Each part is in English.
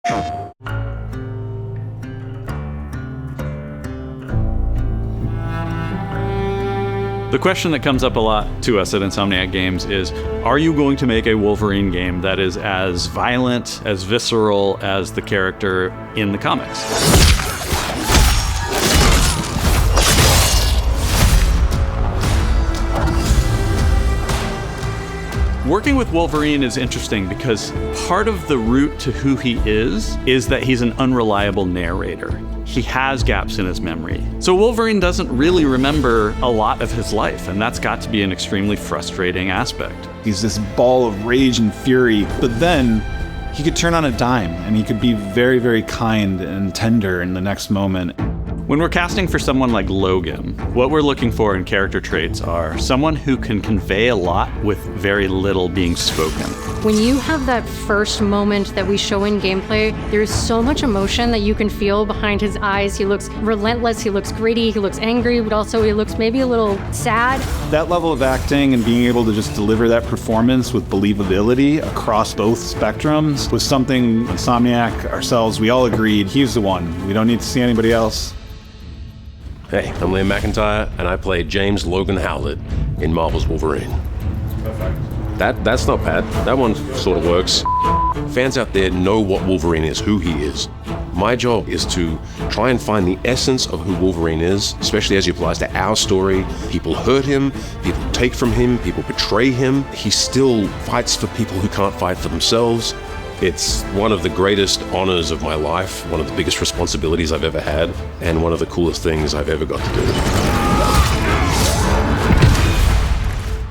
The question that comes up a lot to us at Insomniac Games is, are you going to make a Wolverine game that is as violent, as visceral as the character in the comics? Working with Wolverine is interesting because part of the root to who he is that he's an unreliable narrator. He has gaps in his memory. So Wolverine doesn't really remember a lot of his life, and that's got to be an extremely frustrating aspect. He's this ball of rage and fury, but then he could turn on a dime, and he could be very, very kind and tender in the next moment. When we're casting for someone like Logan, what we're looking for in character traits are someone who can convey a lot with very little being spoken. When you have that first moment that we show in gameplay, there's so much emotion that you can feel behind his eyes. He looks relentless, he looks gritty, he looks angry, but also he looks maybe a little sad. That level of acting and being able to just deliver that performance with believability across both spectrums was something Insomniac, ourselves, we all agreed he's the one. We don't need to see anybody else. Hey, I'm Liam McIntyre, and I play James Logan Howlett in Marvel's Wolverine. Perfect. That's not bad. That one sort of works. Fans out there know what Wolverine is, who he is. My job is to try and find the essence of who Wolverine is, especially as it applies to our story. People hurt him, people take from him, people betray him. He still fights for people who can't fight for themselves. It's one of the greatest honors of my life, one of the biggest responsibilities I've ever had, and one of the coolest things I've ever got to do.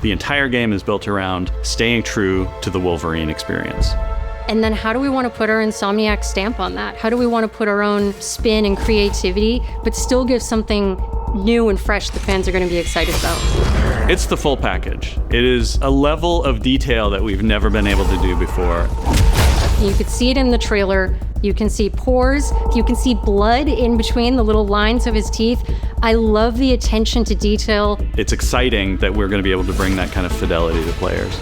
The entire game is built around staying true to the Wolverine experience. And then how do we want to put our Insomniac stamp on that? How do we want to put our own spin and creativity, but still give something new and fresh the fans are going to be excited about? It's the full package. It is a level of detail that we've never been able to do before. You could see it in the trailer. You can see pores. You can see blood in between the little lines of his teeth. I love the attention to detail. It's exciting that we're going to be able to bring that kind of fidelity to players.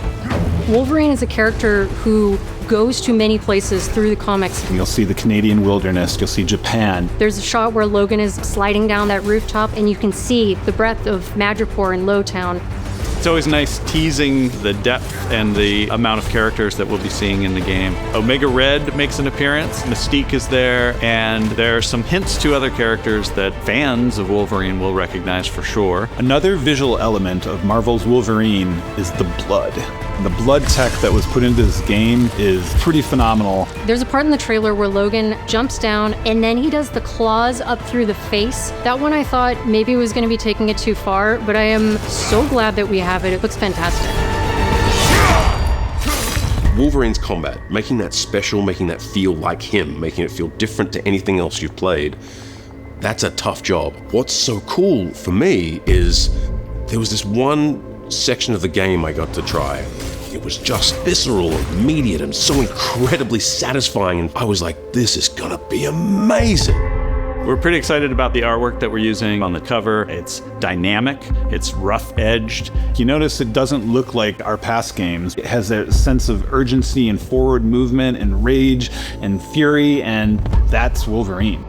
Wolverine is a character who goes to many places through the comics. You'll see the Canadian wilderness, you'll see Japan. There's a shot where Logan is sliding down that rooftop and you can see the breadth of Madripoor in Lowtown. It's always nice teasing the depth and the amount of characters that we'll be seeing in the game. Omega Red makes an appearance, Mystique is there, and there are some hints to other characters that fans of Wolverine will recognize for sure. Another visual element of Marvel's Wolverine is the blood. The blood tech that was put into this game is pretty phenomenal. There's a part in the trailer where Logan jumps down and then he does the claws up through the face. That one I thought maybe was going to be taking it too far, but I am so glad that we have it. It looks fantastic. Wolverine's combat, making that special, making that feel like him, making it feel different to anything else you've played, that's a tough job. What's so cool for me is there was this one section of the game I got to try. It was just visceral and immediate and so incredibly satisfying, and I was like, this is gonna be amazing. We're pretty excited about the artwork that we're using on the cover. It's dynamic, it's rough-edged. You notice it doesn't look like our past games. It has a sense of urgency and forward movement and rage and fury, and that's Wolverine.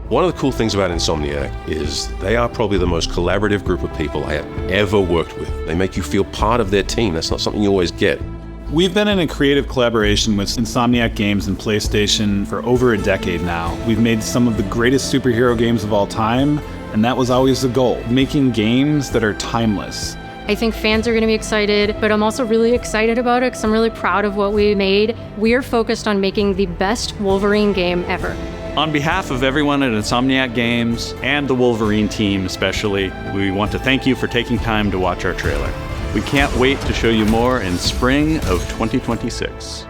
One of the cool things about Insomniac is they are probably the most collaborative group of people I have ever worked with. They make you feel part of their team. That's not something you always get. We've been in a creative collaboration with Insomniac Games and PlayStation for over a decade now. We've made some of the greatest superhero games of all time, and that was always the goal, making games that are timeless. I think fans are going to be excited, but I'm also really excited about it because I'm really proud of what we made. We are focused on making the best Wolverine game ever. On behalf of everyone at Insomniac Games and the Wolverine team especially, we want to thank you for taking time to watch our trailer. We can't wait to show you more in spring of 2026.